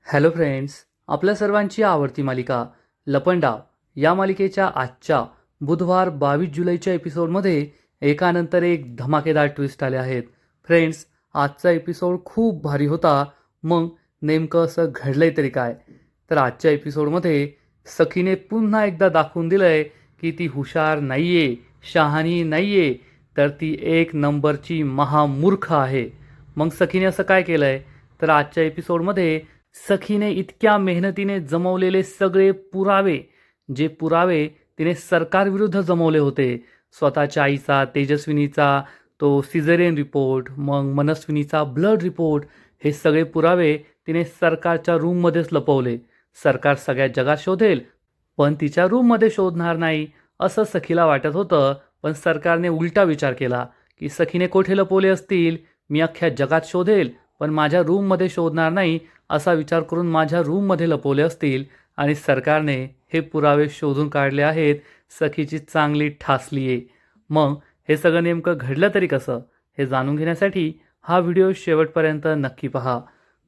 Hello friends, आपल्या सर्वांची आवडती मालिका लपंडाव या मालिकेच्या आजच्या बुधवार 22 जुलैच्या एपिसोडमध्ये एकानंतर एक धमाकेदार ट्विस्ट आले आहेत. फ्रेंड्स, आजचा एपिसोड खूप भारी होता. मग नेमकं असं घडलंय तरी काय? तर आजच्या एपिसोडमध्ये सखीने पुन्हा एकदा दाखवून दिलंय की ती हुशार नाहीये, शहाणी नाहीये, तर ती एक नंबरची महामूर्ख आहे. मग सखीने असं काय केलंय? तर आजच्या एपिसोडमध्ये सखीने इतक्या मेहनतीने जमवलेले सगळे पुरावे, जे पुरावे तिने सरकारविरुद्ध जमवले होते, स्वतःच्या आईचा, तेजस्विनीचा तो सिझेरियन रिपोर्ट, मग मनस्विनीचा ब्लड रिपोर्ट, हे सगळे पुरावे तिने सरकारच्या रूममध्येच लपवले. सरकार सगळ्या जगात शोधेल, पण तिच्या रूममध्ये शोधणार नाही असं सखीला वाटत होतं. पण सरकारने उलटा विचार केला की सखीने कोठे लपवले असतील, मी अख्ख्या जगात शोधेल पण माझ्या रूममध्ये शोधणार नाही, असा विचार करून माझ्या रूममध्ये लपवले असतील. आणि सरकारने हे पुरावे शोधून काढले आहेत. सखीची चांगली ठासली आहे. मग हे सगळं नेमकं घडलं तरी कसं, हे जाणून घेण्यासाठी हा व्हिडिओ शेवटपर्यंत नक्की पहा.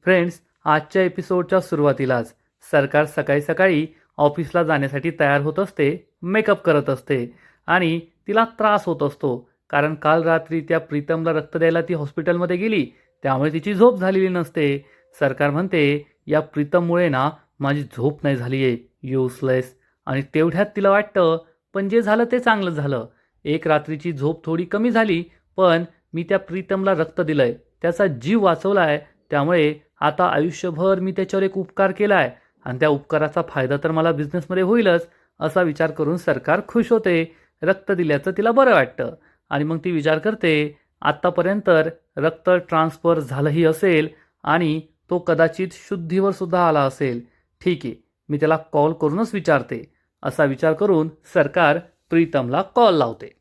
फ्रेंड्स, आजच्या एपिसोडच्या सुरुवातीलाच सरकार सकाळी सकाळी ऑफिसला जाण्यासाठी तयार होत असते, मेकअप करत असते आणि तिला त्रास होत असतो. कारण काल रात्री त्या प्रीतमला रक्त द्यायला ती हॉस्पिटलमध्ये गेली, त्यामुळे तिची झोप झालेली नसते. सरकार म्हणते या प्रीतममुळे ना माझी झोप नाही झाली आहे, युजलेस. आणि तेवढ्यात तिला वाटतं पण जे झालं ते चांगलं झालं. एक रात्रीची झोप थोडी कमी झाली, पण मी त्या प्रीतमला रक्त दिलंय, त्याचा जीव वाचवलाय, त्यामुळे आता आयुष्यभर मी त्याच्यावर एक उपकार केलाय आणि त्या उपकाराचा फायदा तर मला बिझनेसमध्ये होईलच, असा विचार करून सरकार खुश होते. रक्त दिल्याचं तिला बरं वाटतं. आणि मग ती विचार करते आत्तापर्यंत रक्त ट्रान्सफर झालंही असेल आणि तो कदाचित शुद्धीवर सुद्धा आला असेल. ठीक आहे, मी त्याला कॉल करूनच विचारते, असा विचार करून सरकार प्रीतमला कॉल लावते.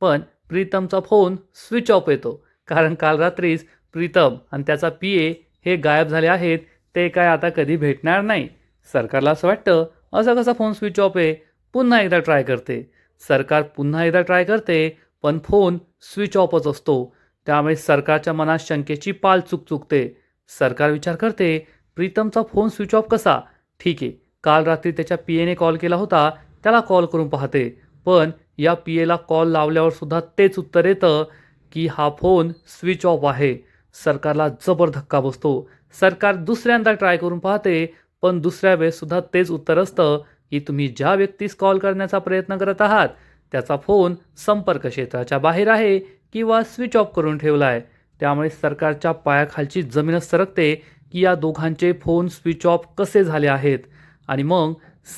पण प्रीतमचा फोन स्विच ऑफ येतो, कारण काल रात्रीच प्रीतम आणि त्याचा पीए हे गायब झाले आहेत. ते काय आता कधी भेटणार नाही. सरकारला असं वाटतं असा कसा फोन स्विच ऑफ आहे, पुन्हा एकदा ट्राय करते. सरकार पुन्हा एकदा ट्राय करते, पण फोन स्विच ऑफच असतो. त्यामुळे सरकारच्या मनात शंकेची पाल चुकते. सरकार विचार करते प्रीतमचा फोन स्विच ऑफ कसा? ठीक आहे, काल रात्री त्याच्या पीएने कॉल केला होता, त्याला कॉल करून पाहते. पण या पीएला कॉल लावल्यावर सुद्धा तेच उत्तर येतं की हा फोन स्विच ऑफ आहे. सरकारला जबर धक्का बसतो. सरकार दुसऱ्यांदा ट्राय करून पाहते, पण दुसऱ्या वेळेस सुद्धा तेच उत्तर असतं की तुम्ही ज्या व्यक्तीस कॉल करण्याचा प्रयत्न करत आहात त्याचा फोन संपर्क क्षेत्राच्या बाहेर आहे किंवा स्विच ऑफ करून ठेवला आहे. त्यामुळे सरकारच्या पायाखालची जमीनच सरकते की या दोघांचे फोन स्विच ऑफ कसे झाले आहेत. आणि मग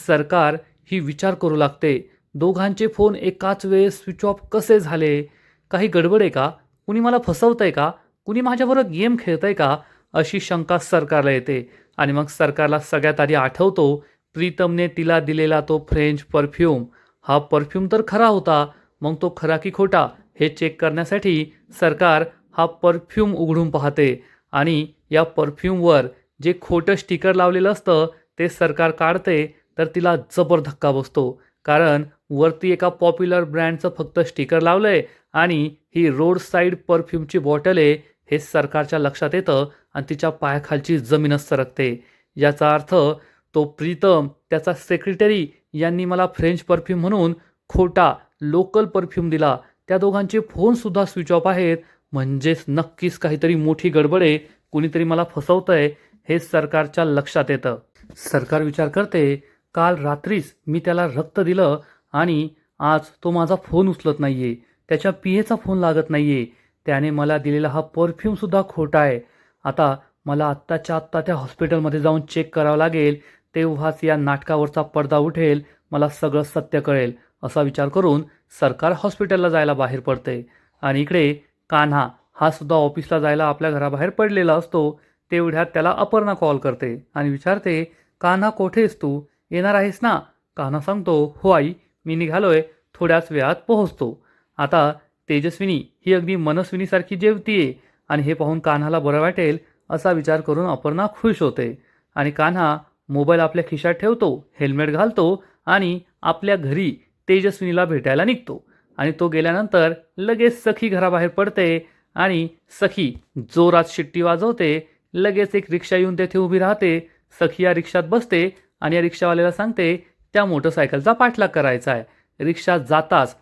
सरकार ही विचार करू लागते दोघांचे फोन एकाच वेळेस स्विच ऑफ कसे झाले? काही गडबड आहे का? कुणी मला फसवतंय का? कुणी माझ्याबरोबर गेम खेळतंय का? अशी शंका सरकारला येते. आणि मग सरकारला सगळ्यात आधी आठवतो प्रीतमने तिला दिलेला तो फ्रेंच परफ्यूम. हा परफ्यूम तर खरा होता, मग तो खरा की खोटा हे चेक करण्यासाठी सरकार हा परफ्यूम उघडून पाहते. आणि या परफ्यूमवर जे खोटं स्टिकर लावलेलं असतं ते सरकार काढते, तर तिला जबर धक्का बसतो. कारण वरती एका पॉप्युलर ब्रँडचं फक्त स्टिकर लावलंय आणि ही रोड साईड परफ्यूमची बॉटल आहे, हे सरकारच्या लक्षात येतं आणि तिच्या पायाखालची जमीनच सरकते. याचा अर्थ तो प्रीतम, त्याचा सेक्रेटरी यांनी मला फ्रेंच परफ्यूम म्हणून खोटा लोकल परफ्यूम दिला. त्या दोघांचे फोनसुद्धा स्विच ऑफ आहेत. म्हणजेच नक्कीच काहीतरी मोठी गडबड आहे, कुणीतरी मला फसवतंय, हे सरकारच्या लक्षात येतं. सरकार विचार करते काल रात्रीच मी त्याला रक्त दिलं आणि आज तो माझा फोन उचलत नाहीये, त्याच्या पीएचा फोन लागत नाहीये, त्याने मला दिलेला हा परफ्यूमसुद्धा खोटा आहे. आता मला आत्ताच्या आत्ता त्या हॉस्पिटलमध्ये जाऊन चेक करावं लागेल, तेव्हाच या नाटकावरचा पडदा उठेल, मला सगळं सत्य कळेल, असा विचार करून सरकार हॉस्पिटलला जायला बाहेर पडते. आणि इकडे कान्हा हा सुद्धा ऑफिसला जायला आपल्या घराबाहेर पडलेला असतो. तेवढ्यात त्याला अपर्णा कॉल करते आणि विचारते कान्हा कोठेस तू, येणार आहेस ना? कान्हा सांगतो हो आई, मी निघालोय, थोड्याच वेळात पोहोचतो. आता तेजस्विनी ही अगदी मनस्विनीसारखी जेवतीये आणि हे पाहून कान्हाला बरं वाटेल असा विचार करून अपर्णा खुश होते. आणि कान्हा मोबाईल आपल्या खिशात ठेवतो, हेल्मेट घालतो आणि आपल्या घरी तेजस्विनीला भेटायला निघतो. आणि तो गेल्यानंतर लगेच सखी घराबाहेर पडते आणि सखी जोरात शिट्टी वाजवते. लगेच एक रिक्षा येऊन तेथे उभी राहते. सखी या रिक्षात बसते आणि या रिक्षावाल्याला सांगते त्या मोटरसायकलचा पाठलाग करायचा आहे. रिक्षा जाताच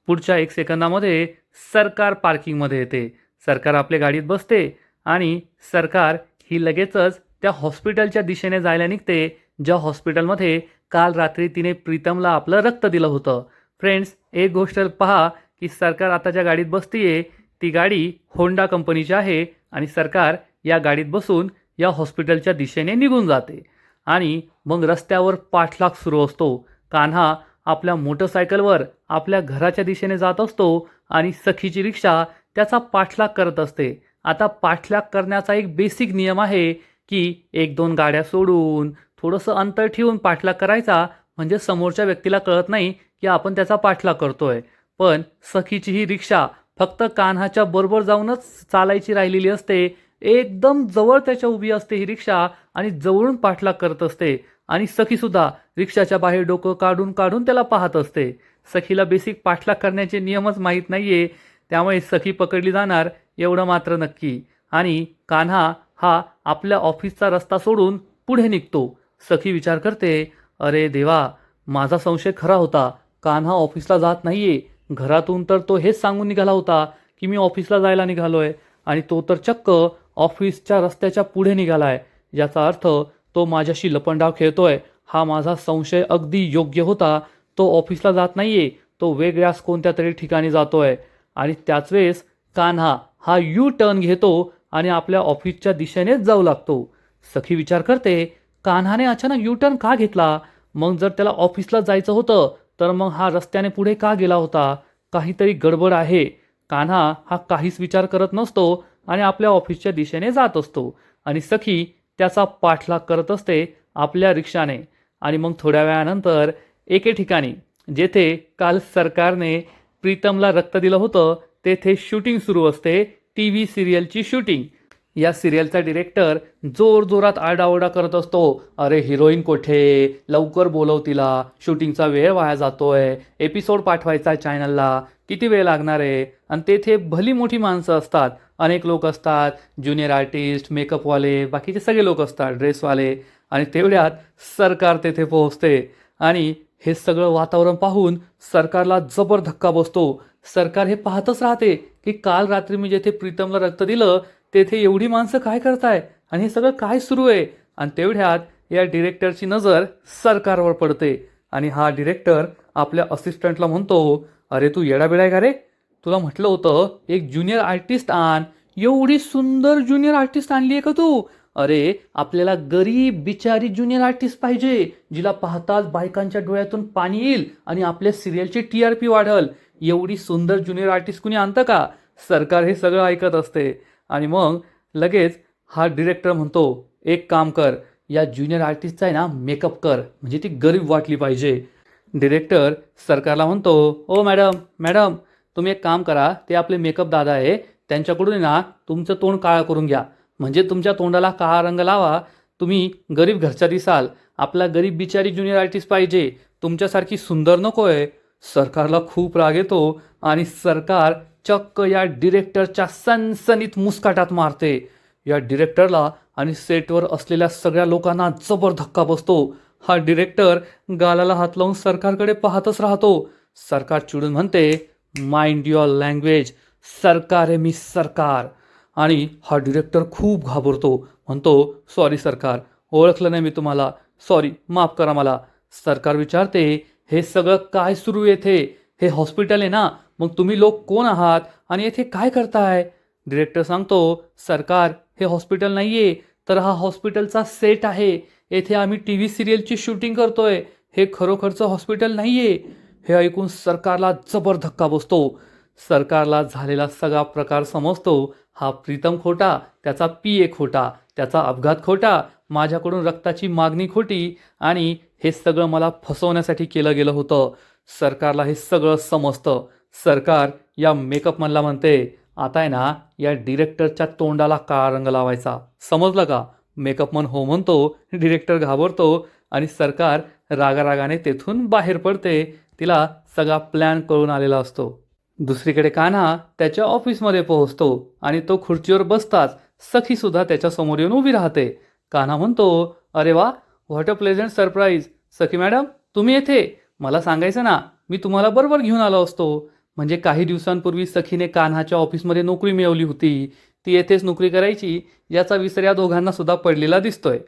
पुढच्या 1 सेकंदामध्ये सरकार पार्किंगमध्ये येते. सरकार आपल्या गाडीत बसते आणि सरकार ही लगेचच त्या हॉस्पिटलच्या दिशेने जायला निघते, ज्या हॉस्पिटलमध्ये काल रात्री तिने प्रीतमला आपलं रक्त दिलं होतं. फ्रेंड्स, एक गोष्ट पहा की सरकार आता ज्या गाडीत बसतीये ती गाडी होंडा कंपनीची आहे आणि सरकार या गाडीत बसून या हॉस्पिटलच्या दिशेने निघून जाते. आणि मग रस्त्यावर पाठलाग सुरू असतो. कान्हा आपल्या मोटरसायकलवर आपल्या घराच्या दिशेने जात असतो आणि सखीची रिक्षा त्याचा पाठलाग करत असते. आता पाठलाग करण्याचा एक बेसिक नियम आहे की 1-2 गाड्या सोडून थोडंसं अंतर ठेवून पाठलाग करायचा, म्हणजे समोरच्या व्यक्तीला कळत नाही की आपण त्याचा पाठलाग करतोय. पण सखीची ही रिक्षा फक्त कान्हाच्या बरोबर जाऊनच चालायची राहिलेली असते. एकदम जवळ त्याच्या उभी असते ही रिक्षा आणि जवळून पाठलाग करत असते आणि सखीसुद्धा रिक्षाच्या बाहेर डोकं काढून काढून त्याला पाहत असते. सखीला बेसिक पाठलाग करण्याचे नियमच माहीत नाहीये, त्यामुळे सखी पकडली जाणार एवढं मात्र नक्की. आणि कान्हा हा आपल्या ऑफिसचा रस्ता सोडून पुढे निघतो. सखी विचार करते, अरे देवा, माझा संशय खरा होता. कान्हा ऑफिसला जात नाहीये. घरातून तर तो हेच सांगून निघाला होता की मी ऑफिसला जायला निघालोय आणि तो तर चक्क ऑफिसच्या रस्त्याच्या पुढे निघालाय. याचा अर्थ तो माझ्याशी लपंडाव खेळतोय. हा माझा संशय अगदी योग्य होता. तो ऑफिसला जात नाहीये, तो वेगळ्याच कोणत्या तरी ठिकाणी जातोय. आणि त्याच वेळेस कान्हा हा यू टर्न घेतो आणि आपल्या ऑफिसच्या दिशेनेच जाऊ लागतो. सखी विचार करते, कान्हाने अचानक यू टर्न का घेतला? मग जर त्याला ऑफिसला जायचं होतं तर मग हा रस्त्याने पुढे का गेला होता? काहीतरी गडबड आहे. कान्हा हा काहीच विचार करत नसतो आणि आपल्या ऑफिसच्या दिशेने जात असतो आणि सखी त्याचा पाठलाग करत असते आपल्या रिक्षाने. आणि मग थोड्या वेळानंतर एके ठिकाणी जेथे काल सरकारने प्रीतमला रक्त दिलं होतं तेथे शूटिंग सुरू असते, TV सिरियलची शूटिंग. या सिरियलचा डिरेक्टर जोरजोरात आरडाओरडा करत असतो, अरे हिरोईन कोठे, लवकर बोलव तिला, शूटिंगचा वेळ वाया जातोय, एपिसोड पाठवायचा आहे चॅनलला, किती वेळ लागणार आहे. आणि तेथे भली मोठी माणसं असतात, अनेक लोक असतात, ज्युनियर आर्टिस्ट, मेकअपवाले, बाकीचे सगळे लोक असतात, ड्रेसवाले. आणि तेवढ्यात सरकार तेथे पोहोचते आणि हे सगळं वातावरण पाहून सरकारला जबर धक्का बसतो. सरकार हे पाहतच राहते की काल रात्री मी जेथे प्रीतमला रक्त दिलं तेथे एवढी माणसं काय करताय आणि हे सगळं काय सुरू आहे. आणि तेवढ्यात या डिरेक्टरची नजर सरकारवर पडते आणि हा डिरेक्टर आपल्या असिस्टंटला म्हणतो, अरे तू येडाबिडा आहे का रे? तुला म्हटलं होतं एक ज्युनियर आर्टिस्ट आण. एवढी सुंदर ज्युनियर आर्टिस्ट आणली आहे का तू? अरे आपल्याला गरीब बिचारी ज्युनियर आर्टिस्ट पाहिजे, जिला पाहताच बायकांच्या डोळ्यातून पाणी येईल आणि आपल्या सिरियलची TRP वाढल. एवढी सुंदर ज्युनियर आर्टिस्ट कुणी आणतं का? सरकार हे सगळं ऐकत असते आणि मग लगेच हा डिरेक्टर म्हणतो, एक काम कर, या ज्युनियर आर्टिस्टचा आहे ना मेकअप कर, म्हणजे ती गरीब वाटली पाहिजे. डिरेक्टर सरकारला म्हणतो, ओ मॅडम मॅडम तुम्ही एक काम करा, ते आपले मेकअप दादा आहे त्यांच्याकडून ना तुमचं तोंड काळं करून घ्या, म्हणजे तुमच्या तोंडाला काळा रंग लावा, तुम्ही गरीब घरच्या दिसाल. आपला गरीब बिचारी ज्युनियर आर्टिस्ट पाहिजे, तुमच्यासारखी सुंदर नको आहे. सरकारला खूप राग येतो आणि सरकार चक्क या डिरेक्टरच्या सनसनीत मुस्काटात मारते. या डिरेक्टरला आणि सेटवर असलेल्या सगळ्या लोकांना जबर धक्का बसतो. हा डिरेक्टर गालाला हात लावून सरकारकडे पाहतच राहतो. सरकार चिडून म्हणते, माइंड युअर लँग्वेज, सरकार आहे मी सरकार. आणि हा डिरेक्टर खूप घाबरतो, म्हणतो, सॉरी सरकार, ओळखलं नाही मी तुम्हाला, सॉरी, माफ करा मला. सरकार विचारते, हे सगळं काय सुरू येथे? हे हॉस्पिटल आहे ना, मग तुम्ही लोक कोण आहात आणि येथे काय करताय? डिरेक्टर सांगतो, सरकार हे हॉस्पिटल नाहीये, तर हा हॉस्पिटलचा सेट आहे. येथे आम्ही TV सिरियलची शूटिंग करतोय. हे खरोखरचं हॉस्पिटल नाहीये. हे ऐकून सरकारला जबर धक्का बसतो. सरकारला झालेला सगळा प्रकार समजतो. हा प्रीतम खोटा, त्याचा PA खोटा, त्याचा अपघात खोटा, माझ्याकडून रक्ताची मागणी खोटी आणि हे सगळं मला फसवण्यासाठी केलं गेलं होतं. सरकारला हे सगळं समजतं. सरकार या मेकअपमनला म्हणते, आता आहे ना या डिरेक्टरच्या तोंडाला काळा रंग लावायचा, समजलं का? मेकअपमन हो म्हणतो, डिरेक्टर घाबरतो आणि सरकार रागारागाने तेथून बाहेर पडते. तिला सगळा प्लॅन कळून आलेला असतो. दुसरीकडे कान्हा त्याच्या ऑफिसमध्ये पोहोचतो आणि तो खुर्चीवर बसताच सखीसुद्धा त्याच्या समोर येऊन उभी राहते. कान्हा म्हणतो, अरे वा, what a pleasant surprise. Sakhi madam, तुम्ही येथे? मला सांगायचं ना, मी तुम्हाला बरोबर घेऊन आलो असतो. म्हणजे काही दिवसांपूर्वी सखीने कान्हाच्या ऑफिसमध्ये नोकरी मिळवली होती. ती येथेच नोकरी करायची याचा विसर या दोघांना सुद्धा पडलेला दिसतोय.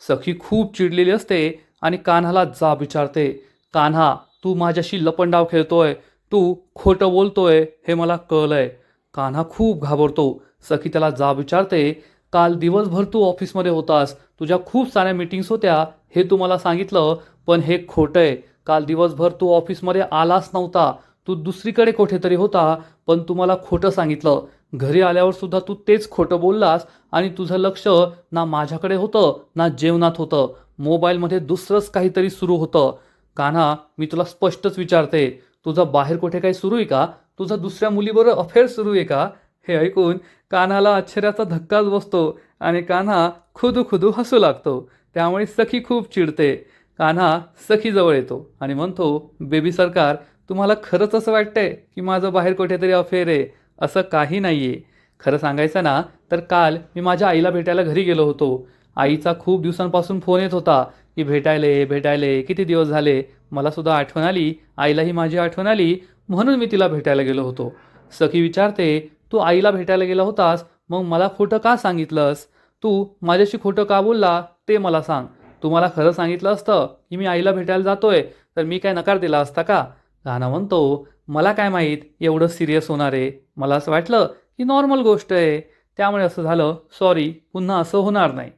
सखी खूप चिडलेली असते आणि कान्हाला जाब विचारते. कान्हा, तू माझ्याशी लपंडाव खेळतोय, तू खोटं बोलतोय हे मला कळलंय. कान्हा खूप घाबरतो. सखी त्याला जाब विचारते, काल दिवसभर तू ऑफिसमध्ये होतास, तुझ्या खूप साऱ्या मीटिंग्स होत्या हे तू मला सांगितलं, पण हे खोटं आहे. काल दिवसभर तू ऑफिसमध्ये आलाच नव्हता, तू दुसरीकडे कुठेतरी होता, पण तू मला खोटं सांगितलं. घरी आल्यावर सुद्धा तू तेच खोटं बोललास आणि तुझं लक्ष ना माझ्याकडे होतं ना जेवणात होतं, मोबाईलमध्ये दुसरंच काहीतरी सुरू होतं. कान्हा, मी तुला स्पष्टच विचारते, तुझं बाहेर कुठे काही सुरू आहे का? तुझं दुसऱ्या मुलीबरोबर अफेअर सुरू आहे का? हे ऐकून कान्हाला आश्चर्याचा धक्काच बसतो आणि कान्हा खुदू खुदू हसू लागतो. त्यामुळे सखी खूप चिडते. कान्हा सखीजवळ येतो आणि म्हणतो, बेबी सरकार, तुम्हाला खरंच असं वाटतंय की माझं बाहेर कुठेतरी अफेअर आहे? असं काही नाही आहे. खरं सांगायचं ना, तर काल मी माझ्या आईला भेटायला घरी गेलो होतो. आईचा खूप दिवसांपासून फोन येत होता की भेटायले भेटायले किती दिवस झाले. मला सुद्धा आठवण आली, आईलाही माझी आठवण आली, म्हणून मी तिला भेटायला गेलो होतो. सखी विचारते, तू आईला भेटायला गेला होतास, मग मला खोटं का सांगितलंस? तू माझ्याशी खोटं का बोलला ते मला सांग. तू मला खरं सांगितलं असतं की मी आईला भेटायला जातोय, तर मी काय नकार दिला असता का? कान्हा म्हणतो, मला काय माहीत एवढं सिरियस होणार आहे. मला असं वाटलं की नॉर्मल गोष्ट आहे, त्यामुळे असं झालं. सॉरी, पुन्हा असं होणार नाही.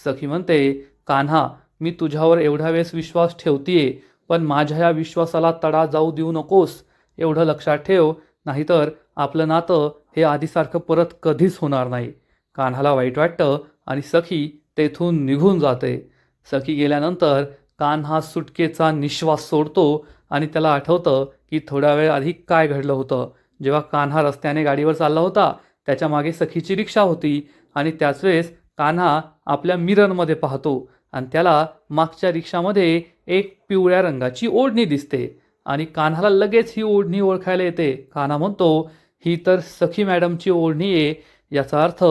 सखी म्हणते, कान्हा, मी तुझ्यावर एवढ्या वेळेस विश्वास ठेवतीये, पण माझ्या या विश्वासाला तडा जाऊ देऊ नकोस. एवढं लक्षात ठेव, नाहीतर आपलं नातं हे आधीसारखं परत कधीच होणार नाही. कान्हाला वाईट वाटतं आणि सखी तेथून निघून जाते. सखी गेल्यानंतर कान्हा सुटकेचा निश्वास सोडतो आणि त्याला आठवतं की थोड्या वेळ आधी काय घडलं होतं. जेव्हा कान्हा रस्त्याने गाडीवर चालला होता, त्याच्या मागे सखीची रिक्षा होती आणि त्याच वेळेस कान्हा आपल्या मिररमध्ये पाहतो आणि त्याला मागच्या रिक्षामध्ये एक पिवळ्या रंगाची ओढणी दिसते आणि कान्हाला लगेच ही ओढणी ओळखायला येते. कान्हा म्हणतो, ही तर सखी मॅडमची ओढणी आहे. याचा अर्थ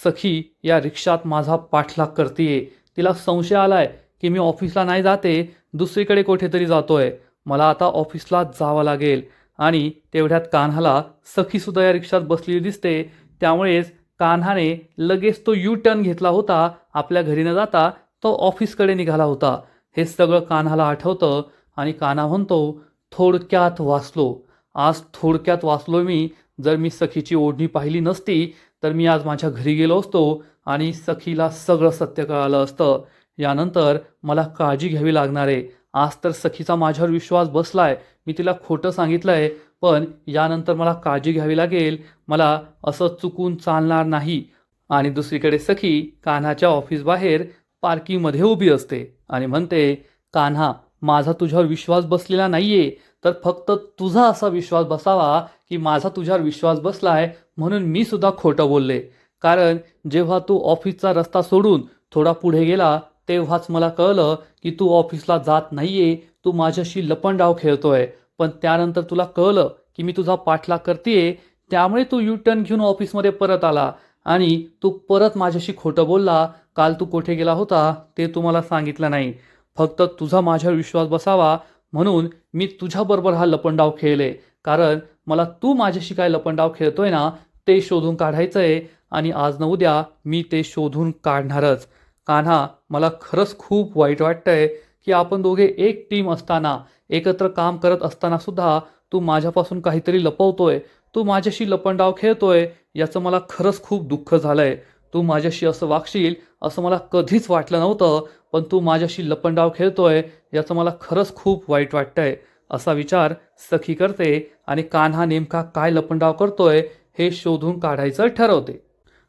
सखी या रिक्षात माझा पाठलाग करतीये. तिला संशय आलाय की मी ऑफिसला नाही जाते, दुसरीकडे कुठेतरी जातोय. मला आता ऑफिसला जावं लागेल. आणि तेवढ्यात कान्हाला सखीसुद्धा या रिक्षात बसलेली दिसते. त्यामुळेच कान्हाने लगेच तो यू टर्न घेतला होता. आपल्या घरी न जाता तो ऑफिसकडे निघाला होता. हे सगळं कान्हाला आठवतं आणि कान्हा म्हणतो, थोडक्यात वाचलो. आज थोडक्यात वाचलो मी. जर मी सखीची ओढणी पाहिली नसती, तर मी आज माझ्या घरी गेलो असतो आणि सखीला सगळं सत्य कळालं असतं. यानंतर मला काळजी घ्यावी लागणार आहे. आज तर सखीचा माझ्यावर विश्वास बसलाय, मी तिला खोटं सांगितलंय, पण यानंतर मला काळजी घ्यावी लागेल. मला असं चुकून चालणार नाही. आणि दुसरीकडे सखी कान्हाच्या ऑफिस बाहेर पार्किंगमध्ये उभी असते आणि म्हणते, कान्हा, माझा तुझ्यावर विश्वास बसलेला नाहीये, तर फक्त तुझा असा विश्वास बसावा की माझा तुझ्यावर विश्वास बसलाय म्हणून मी सुद्धा खोटं बोलले. कारण जेव्हा तू ऑफिसचा रस्ता सोडून थोडा पुढे गेला, तेव्हाच मला कळलं की तू ऑफिसला जात नाहीये, तू माझ्याशी लपंडाव खेळतोय. पण त्यानंतर तुला कळलं की मी तुझा पाठलाग करतेय, त्यामुळे तू यू टर्न घेऊन ऑफिसमध्ये परत आला आणि तू परत माझ्याशी खोटं बोलला. काल तू कुठे गेला होता ते तू मला सांगितलं नाही. फक्त तुझा माझ्यावर विश्वास बसावा म्हणून मी तुझ्याबरोबर हा लपंडाव खेळले. कारण मला तू माझ्याशी काय लपंडाव खेळतोय ना, ते शोधून काढायचं आहे आणि आज न उद्या मी ते शोधून काढणारच. कान्हा, मला खरंच खूप वाईट वाटतंय की आपण दोघे एक टीम असताना, एकत्र काम करत असताना सुद्धा तू माझ्यापासून काहीतरी लपवतोय, तू माझ्याशी लपंडाव खेळतोय. याचं मला खरंच खूप दुःख झालंय. तू माझ्याशी असं वागशील असं मला कधीच वाटलं नव्हतं, पण तू माझ्याशी लपंडाव खेळतोय याचं मला खरंच खूप वाईट वाटतंय. असा विचार सखी करते आणि कान्हा नेमका काय लपंडाव करतोय हे शोधून काढायचं ठरवते.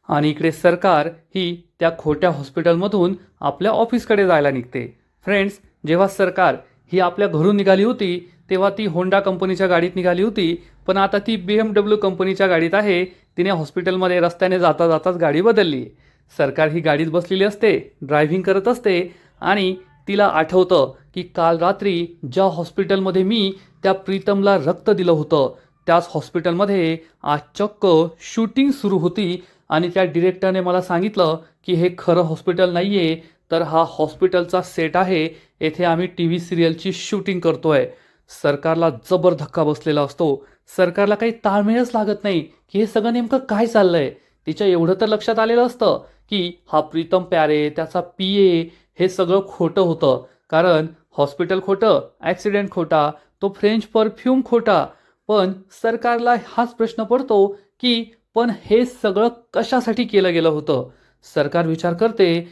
आणि इकडे सरकार ही त्या खोट्या हॉस्पिटलमधून आपल्या ऑफिसकडे जायला निघते. फ्रेंड्स, जेव्हा सरकार ही आपल्या घरून निघाली होती, तेव्हा ती होंडा कंपनीच्या गाडीत निघाली होती, पण आता ती BMW कंपनीच्या गाडीत आहे. तिने हॉस्पिटलमध्ये रस्त्याने जाता जाताच गाडी बदलली. सरकार ही गाडीत बसलेली असते, ड्रायव्हिंग करत असते आणि तिला आठवतं की काल रात्री ज्या हॉस्पिटलमध्ये मी त्या प्रीतमला रक्त दिलं होतं, त्याच हॉस्पिटलमध्ये आज चक्क शूटिंग सुरू होती आणि त्या डिरेक्टरने मला सांगितलं की हे खरं हॉस्पिटल नाही आहे, तर हा हॉस्पिटलचा सेट आहे, येथे आम्ही टी व्ही सिरियलची शूटिंग करतोय. सरकारला जबर धक्का बसलेला असतो. सरकारला काही ताळमेळच लागत नाही की हे सगळं नेमकं काय चाललंय. तिच्या एवढं तर लक्षात आलेलं असतं की हा प्रीतम प्यारे, त्याचा पीए, हे सगळं खोटं होतं. कारण हॉस्पिटल खोटं, ॲक्सिडेंट खोटा, तो फ्रेंच परफ्यूम खोटा. पण सरकारला हाच प्रश्न पडतो की पण हे सगळं कशासाठी केलं गेलं होतं. सरकार विचार करते,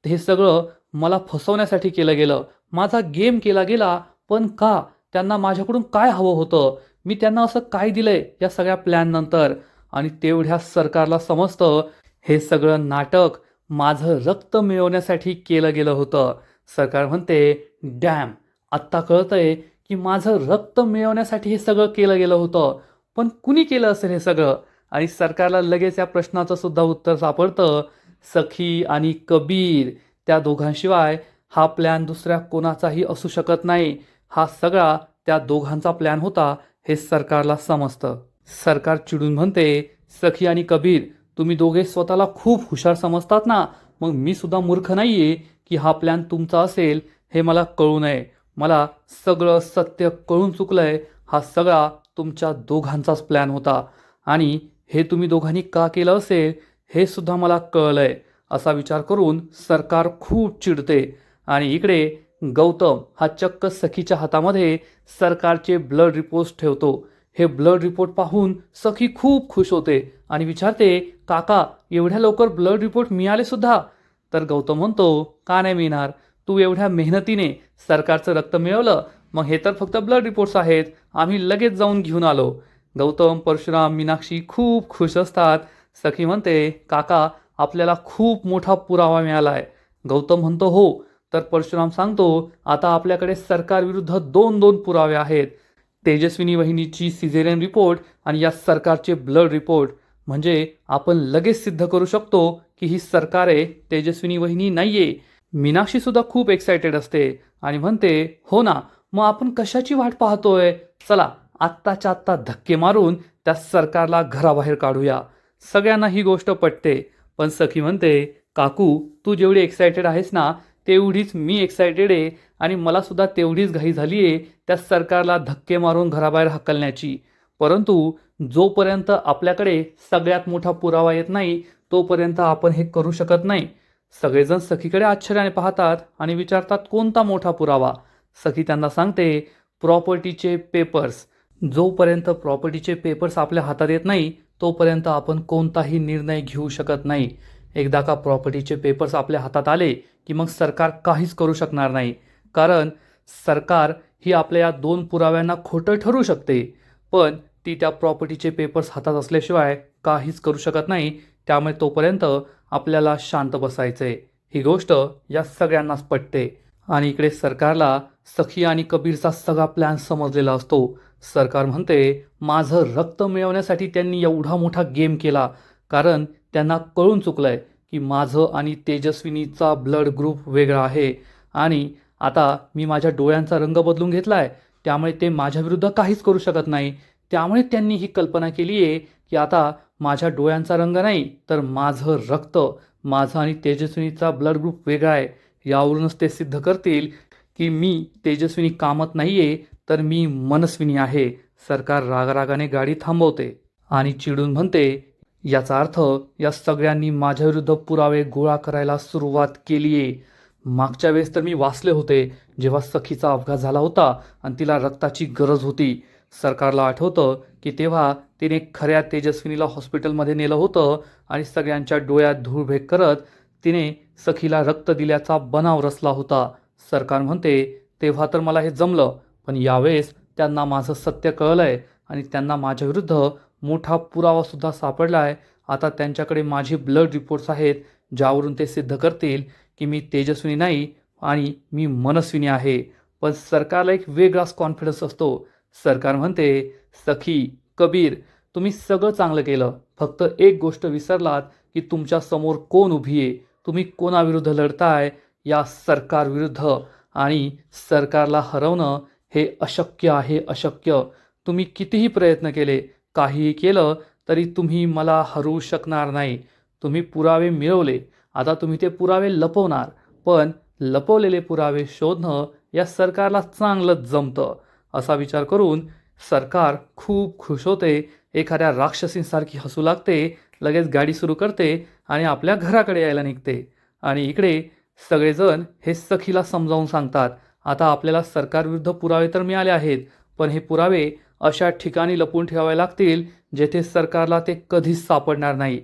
हे सगळं मला फसवण्यासाठी केलं गेलं, माझा गेम केला गेला. पण का? त्यांना माझ्याकडून काय हवं होतं, मी त्यांना असं काय दिलंय या सगळ्या प्लॅन नंतर. आणि तेवढ्या सरकारला समजतं हे सगळं नाटक माझं रक्त मिळवण्यासाठी केलं गेलं होतं. सरकार म्हणते, डॅम, आत्ता कळतंय की माझं रक्त मिळवण्यासाठी हे सगळं केलं गेलं होतं. पण कुणी केलं असेल हे सगळं? आणि सरकारला लगेच या प्रश्नाचं सुद्धा उत्तर सापडतं, सखी आणि कबीर. त्या दोघांशिवाय हा प्लॅन दुसऱ्या कोणाचाही असू शकत नाही. हा सगळा त्या दोघांचा प्लॅन होता हे सरकारला समजतं. सरकार चिडून म्हणते, सखी आणि कबीर, तुम्ही दोघे स्वतःला खूप हुशार समजतात ना, मग मी सुद्धा मूर्ख नाहीये की हा प्लॅन तुमचा असेल हे मला कळू नये. मला सगळं सत्य कळून चुकलंय. हा सगळा तुमच्या दोघांचाच प्लॅन होता आणि हे तुम्ही दोघांनी का केलं असेल हे सुद्धा मला कळलंय. असा विचार करून सरकार खूप चिडते. आणि इकडे गौतम हा चक्क सखीच्या हातामध्ये सरकारचे ब्लड रिपोर्ट्स ठेवतो. हे ब्लड रिपोर्ट पाहून सखी खूप खुश होते आणि विचारते, काका, एवढ्या लवकर ब्लड रिपोर्ट मिळाले सुद्धा? तर गौतम म्हणतो, का नाही मिळणार? तू एवढ्या मेहनतीने सरकारचं रक्त मिळवलं, मग हे तर फक्त ब्लड रिपोर्ट्स आहेत, आम्ही लगेच जाऊन घेऊन आलो. गौतम, परशुराम, मीनाक्षी खूप खुश असतात. सखी म्हणते, काका, आपल्याला खूप मोठा पुरावा मिळालाय. गौतम म्हणतो, हो. तर परशुराम सांगतो, आता आपल्याकडे सरकारविरुद्ध दोन दोन पुरावे आहेत, तेजस्विनी वहिनीची सिझेरियन रिपोर्ट आणि या सरकारचे ब्लड रिपोर्ट. म्हणजे आपण लगेच सिद्ध करू शकतो की ही सरकार आहे, तेजस्विनी वहिनी नाहीये. मीनाक्षी सुद्धा खूप एक्सायटेड असते आणि म्हणते, हो ना, मग आपण कशाची वाट पाहतोय? चला आत्ताच्या आत्ता धक्के मारून त्या सरकारला घराबाहेर काढूया. सगळ्यांना ही गोष्ट पटते. पण सखी म्हणते, काकू, तू जेवढी एक्सायटेड आहेस ना, तेवढीच मी एक्सायटेड आहे आणि मला सुद्धा तेवढीच घाई झाली आहे त्या सरकारला धक्के मारून घराबाहेर हकलण्याची. परंतु जोपर्यंत आपल्याकडे सगळ्यात मोठा पुरावा येत नाही तोपर्यंत आपण हे करू शकत नाही. सगळेजण सखीकडे आश्चर्याने पाहतात आणि विचारतात, कोणता मोठा पुरावा? सखी त्यांना सांगते, प्रॉपर्टीचे पेपर्स. जोपर्यंत प्रॉपर्टीचे पेपर्स आपल्या हातात येत नाही तोपर्यंत आपण कोणताही निर्णय घेऊ शकत नाही. एकदा का प्रॉपर्टीचे पेपर्स आपल्या हातात आले की मग सरकार काहीच करू शकणार नाही. कारण सरकार ही आपल्या या दोन पुराव्यांना खोटं ठरू शकते, पण ती त्या प्रॉपर्टीचे पेपर्स हातात असल्याशिवाय काहीच करू शकत नाही. त्यामुळे तोपर्यंत आपल्याला शांत बसायचंय. ही गोष्ट या सगळ्यांनाच पटते. आणि इकडे सरकारला सखी आणि कबीरचा सगळा प्लॅन समजलेला असतो. सरकार म्हणते, माझं रक्त मिळवण्यासाठी त्यांनी एवढा मोठा गेम केला, कारण त्यांना कळून चुकलंय की माझं आणि तेजस्विनीचा ब्लड ग्रुप वेगळा आहे. आणि आता मी माझ्या डोळ्यांचा रंग बदलून घेतलाय, त्यामुळे ते माझ्याविरुद्ध काहीच करू शकत नाही. त्यामुळे त्यांनी ही कल्पना केली आहे की आता माझ्या डोळ्यांचा रंग नाही तर माझं रक्त, माझं आणि तेजस्विनीचा ब्लड ग्रुप वेगळा आहे. यावरूनच ते सिद्ध करतील की मी तेजस्विनी कामत नाहीये तर मी मनस्विनी आहे. सरकार रागारागाने गाडी थांबवते आणि चिडून म्हणते, याचा अर्थ या सगळ्यांनी माझ्याविरुद्ध पुरावे गोळा करायला सुरुवात केली आहे. मागच्या वेळेस तर मी वाचले होते, जेव्हा सखीचा अपघात झाला होता आणि तिला रक्ताची गरज होती. सरकारला आठवतं की तेव्हा तिने खऱ्या तेजस्विनीला हॉस्पिटलमध्ये नेलं होतं आणि सगळ्यांच्या डोळ्यात धूळभेक करत तिने सखीला रक्त दिल्याचा बनाव रचला होता. सरकार म्हणते, तेव्हा तर मला हे जमलं, पण यावेळेस त्यांना माझं सत्य कळलंय आणि त्यांना माझ्याविरुद्ध मोठा पुरावासुद्धा सापडला आहे. आता त्यांच्याकडे माझे ब्लड रिपोर्ट्स आहेत, ज्यावरून ते सिद्ध करतील की मी तेजस्विनी नाही आणि मी मनस्विनी आहे. पण सरकारला एक वेगळाच कॉन्फिडन्स असतो. सरकार म्हणते, सखी, कबीर, तुम्ही सगळं चांगलं केलं, फक्त एक गोष्ट विसरलात की तुमच्या समोर कोण उभी आहे. तुम्ही कोणाविरुद्ध लढताय? या सरकारविरुद्ध. आणि सरकारला हरवणं हे अशक्य आहे, अशक्य. तुम्ही कितीही प्रयत्न केले, काहीही केलं तरी तुम्ही मला हरवू शकणार नाही. तुम्ही पुरावे मिळवले, आता तुम्ही ते पुरावे लपवणार, पण लपवलेले पुरावे शोधणं या सरकारला चांगलंच जमतं. असा विचार करून सरकार खूप खुश होते, एखाद्या राक्षसींसारखी हसू लागते, लगेच गाडी सुरू करते आणि आपल्या घराकडे यायला निघते. आणि इकडे सगळेजण हे सखीला समजावून सांगतात, आता आपल्याला सरकारविरुद्ध पुरावे तर मिळाले आहेत, पण हे पुरावे अशा ठिकाणी लपवून ठेवावे लागतील जेथे सरकारला ते कधीच सापडणार नाही.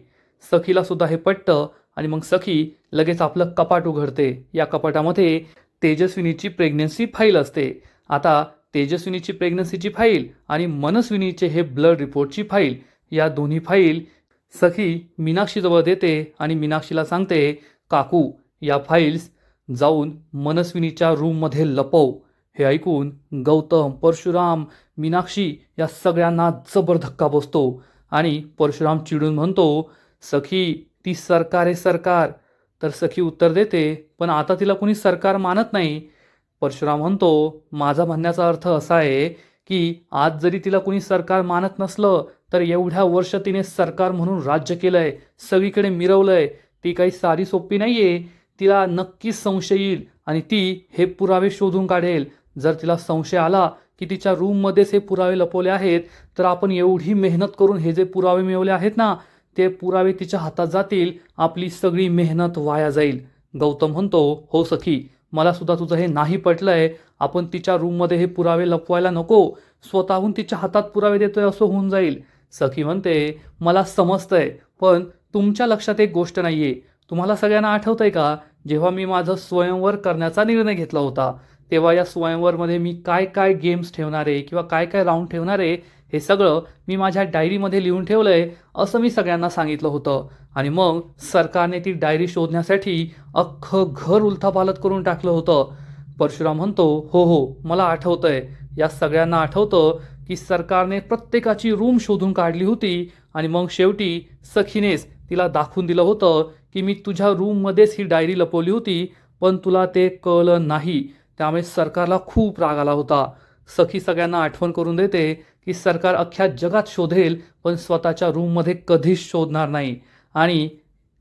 सखीला सुद्धा हे पटतं आणि मग सखी लगेच आपलं कपाट उघडते. या कपाटामध्ये तेजस्विनीची प्रेग्नन्सी फाईल असते. आता तेजस्विनीची प्रेग्नन्सीची फाईल आणि मनस्विनीचे हे ब्लड रिपोर्टची फाईल, या दोन्ही फाईल सखी मीनाक्षीजवळ देते आणि मीनाक्षीला सांगते, काकू या फाईल्स जाऊन मनस्विनीच्या रूममध्ये लपव. हे ऐकून गौतम, परशुराम, मीनाक्षी या सगळ्यांना जबर धक्का बसतो आणि परशुराम चिडून म्हणतो, सखी ती सरकार आहे सरकार. तर सखी उत्तर देते, पण आता तिला कुणी सरकार मानत नाही. परशुराम म्हणतो, माझा म्हणण्याचा अर्थ असा आहे की आज जरी तिला कुणी सरकार मानत नसलं तर एवढ्या वर्ष तिने सरकार म्हणून राज्य केलंय, सगळीकडे मिरवलंय. ती काही सारी सोपी नाहीये. तिला नक्कीच संशय येईल आणि ती हे पुरावे शोधून काढेल. जर तिला संशय आला की तिच्या रूममध्येच हे पुरावे लपवले आहेत, तर आपण एवढी मेहनत करून हे जे पुरावे मिळवले आहेत ना, ते पुरावे तिच्या हातात जातील, आपली सगळी मेहनत वाया जाईल. गौतम म्हणतो, हो सखी, मला सुद्धा तुझं हे नाही पटलंय. आपण तिच्या रूममध्ये हे पुरावे लपवायला नको, स्वतःहून तिच्या हातात पुरावे देतोय असं होऊन जाईल. सखी म्हणते, मला समजतंय, पण तुमच्या लक्षात एक गोष्ट नाहीये. तुम्हाला सगळ्यांना आठवतंय का, जेव्हा मी माझं स्वयंवर करण्याचा निर्णय घेतला होता, तेव्हा या स्वयंवरमध्ये मी काय काय गेम्स ठेवणार आहे किंवा काय काय राऊंड ठेवणार आहे, हे सगळं मी माझ्या डायरीमध्ये लिहून ठेवलंय असं मी सगळ्यांना सांगितलं होतं. आणि मग सरकारने ती डायरी शोधण्यासाठी अख्खं घर उलथापालथ करून टाकलं होतं. परशुराम म्हणतो, हो हो, मला आठवतंय. या सगळ्यांना आठवतं की सरकारने प्रत्येकाची रूम शोधून काढली होती आणि मग शेवटी सखीनेच तिला दाखवून दिलं होतं की मी तुझ्या रूममध्येच ही डायरी लपवली होती, पण तुला ते कळलं नाही. त्यामुळे सरकारला खूप राग आला होता. सखी सगळ्यांना आठवण करून देते की सरकार अख्ख्या जगात शोधेल, पण स्वतःच्या रूममध्ये कधीच शोधणार नाही. आणि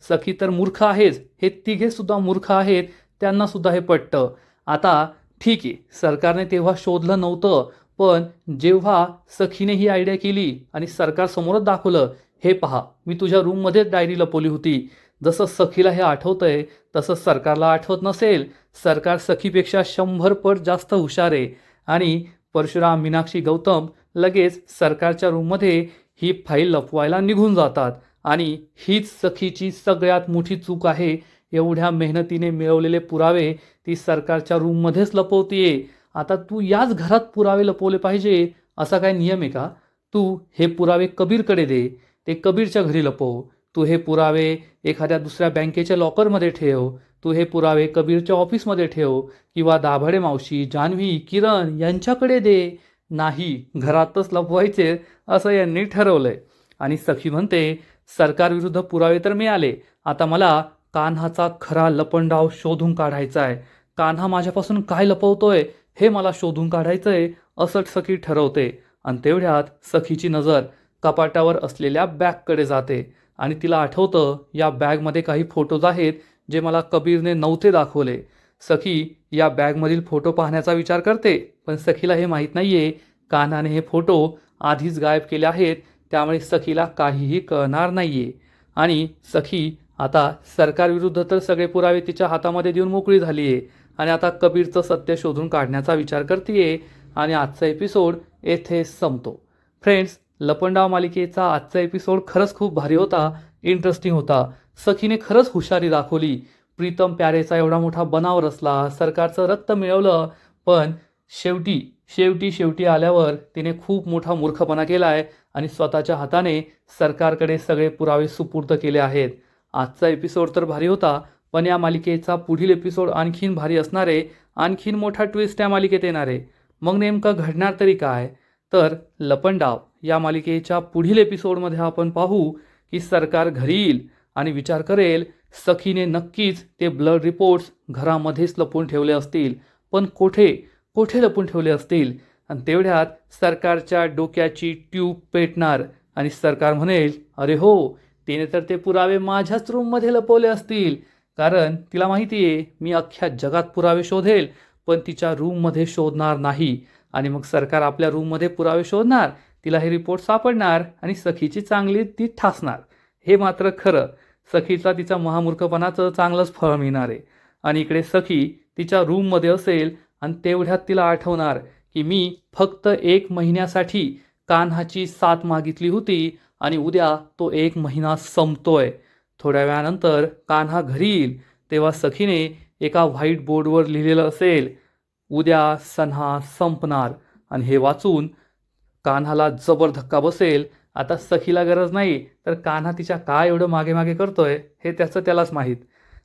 सखी तर मूर्ख आहेच, हे तिघे सुद्धा मूर्ख आहेत, त्यांना सुद्धा हे पटतं. आता ठीक आहे, सरकारने तेव्हा शोधलं नव्हतं, पण जेव्हा सखीने ही आयडिया केली आणि सरकारसमोरच दाखवलं, हे पहा मी तुझ्या रूममध्येच डायरी लपवली होती. जसं सखीला हे आठवतंय तसं सरकारला आठवत नसेल. सरकार सखीपेक्षा 100 पट जास्त हुशार आहे. आणि परशुराम, मीनाक्षी, गौतम लगेच सरकारच्या रूममध्ये ही फाईल लपवायला निघून जातात. आणि हीच सखीची सगळ्यात मोठी चूक आहे. एवढ्या मेहनतीने मिळवलेले पुरावे ती सरकारच्या रूममध्येच लपवतीये. आता तू याच घरात पुरावे लपवले पाहिजे असा काय नियम आहे का? तू हे पुरावे कबीरकडे दे, ते कबीरच्या घरी लपव. तू हे पुरावे एखाद्या दुसऱ्या बँकेच्या लॉकरमध्ये ठेव. तू हे पुरावे कबीरच्या ऑफिसमध्ये ठेव किंवा दाभाडे मावशी, जान्हवी, किरण यांच्याकडे दे. नाही, घरातच लपवायचे असं यांनी ठरवलंय. आणि सखी म्हणते, सरकारविरुद्ध पुरावे तर मिळाले, आता मला कान्हाचा खरा लपंडाव शोधून काढायचा आहे. कान्हा माझ्यापासून काय लपवतोय हे मला शोधून काढायचंय असं सखी ठरवते. आणि तेवढ्यात सखीची नजर कपाटावर असलेल्या बॅगकडे जाते आणि तिला आठवतं, या बॅगमध्ये काही फोटोज आहेत जे मला कबीरने नव्हते दाखवले. सखी या बॅगमधील फोटो पाहण्याचा विचार करते, पण सखीला हे माहीत नाहीये कान्हाने हे फोटो आधीच गायब केले आहेत, त्यामुळे सखीला काहीही कळणार नाहीये. आणि सखी आता सरकारविरुद्ध तर सगळे पुरावे तिच्या हातामध्ये देऊन मोकळी झाली आहे आणि आता कबीरचं सत्य शोधून काढण्याचा विचार करते. आणि आजचा एपिसोड येथे संपतो. फ्रेंड्स, लपंडाव मालिकेचा आजचा एपिसोड खरंच खूप भारी होता, इंटरेस्टिंग होता. सखीने खरंच हुशारी दाखवली. प्रीतम प्यारेचा एवढा मोठा बनाव रचला, सरकारचं रक्त मिळवलं, पण शेवटी शेवटी शेवटी आल्यावर तिने खूप मोठा मूर्खपणा केला आहे आणि स्वतःच्या हाताने सरकारकडे सगळे पुरावे सुपूर्द केले आहेत. आजचा एपिसोड तर भारी होता, पण या मालिकेचा पुढील एपिसोड आणखीन भारी असणार आहे. आणखीन मोठा ट्विस्ट या मालिकेत येणार आहे. मग नेमकं घडणार तरी काय? तर लपंडाव या मालिकेच्या पुढील एपिसोडमध्ये आपण पाहू की सरकार घरी येईल आणि विचार करेल, सखीने नक्कीच ते ब्लड रिपोर्ट्स घरामध्येच लपवून ठेवले असतील, पण कोठे कोठे लपून ठेवले असतील? आणि तेवढ्यात सरकारच्या डोक्याची ट्यूब पेटणार आणि सरकार म्हणेल, अरे हो, तिने तर ते पुरावे माझ्याच रूममध्ये लपवले असतील, कारण तिला माहिती आहे मी अख्ख्या जगात पुरावे शोधेल, पण तिच्या रूममध्ये शोधणार नाही. आणि मग सरकार आपल्या रूममध्ये पुरावे शोधणार, तिला हे रिपोर्ट सापडणार आणि सखीची चांगली ती ठासणार. हे मात्र खरं. सखीचा तिचा महामूर्खपणाचं चांगलंच फळ मिळणार आहे. आणि इकडे सखी तिच्या रूममध्ये असेल आणि तेवढ्यात तिला आठवणार की मी फक्त 1 महिन्यासाठी कान्हाची साथ मागितली होती आणि उद्या तो 1 महिना संपतोय. थोड्या वेळानंतर कान्हा घरी येईल, तेव्हा सखीने एका व्हाईट बोर्डवर लिहिलेलं असेल, उद्या सन्हा संपणार. आणि हे वाचून कान्हाला जबर धक्का बसेल. आता सखीला गरज नाही तर कान्हा तिच्या काय एवढं मागे मागे करतोय हे त्याचं त्यालाच माहीत.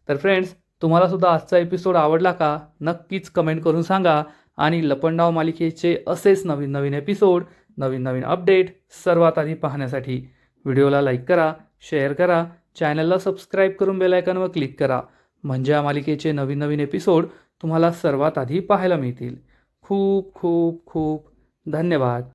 तर फ्रेंड्स, तुम्हाला सुद्धा आजचा एपिसोड आवडला का? नक्कीच कमेंट करून सांगा. आणि लपंडाव मालिकेचे असेच नवीन नवीन एपिसोड, नवीन नवीन अपडेट सर्वात आधी पाहण्यासाठी व्हिडिओला लाईक करा, शेअर करा, चॅनलला सबस्क्राईब करून बेल आयकॉनवर क्लिक करा. म्हणजे या मालिकेचे नवीन नवीन एपिसोड तुम्हाला सर्वात आधी पाहायला मिळतील. खूप खूप खूप धन्यवाद.